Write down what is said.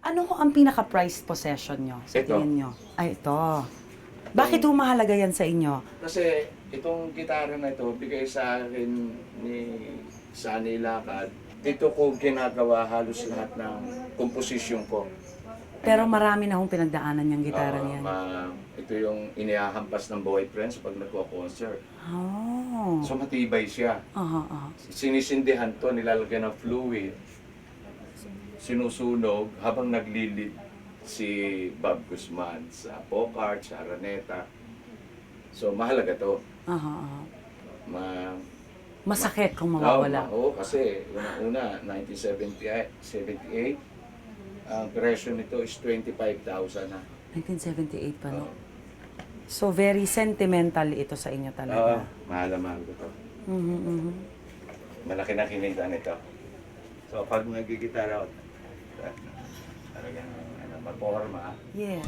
Ano ho ang pinaka-prized possession nyo sa Ito. tingin nyo? Ay, ito. Bakit ho mahalaga yan sa inyo? Kasi itong gitara na ito, bigay sa akin ni Sunny Lakad. Dito ko ginagawa halos lahat ng komposisyon ko. Pero marami na hong pinagdaanan yung gitara niyan. Ito yung inihahampas ng boyfriends pag nagko-concert. Oh. So matibay siya. Aha, aha. Sinisindihan to, nilalagyan ng fluid. Sinusunog habang naglilid si Bob Guzman sa Pocard, sa Araneta. So mahalaga to. Aha, aha. Masakit kung mawawala. Oo, kasi una 1978, ang presyo nito is 25,000 na. 1978 pa, no? So, very sentimental ito sa inyo talaga. Mahal na mahal ko to. Mhm, mhm. Malaki na kinita nito. So pag nagigitara ako, talagang maporma. Yeah.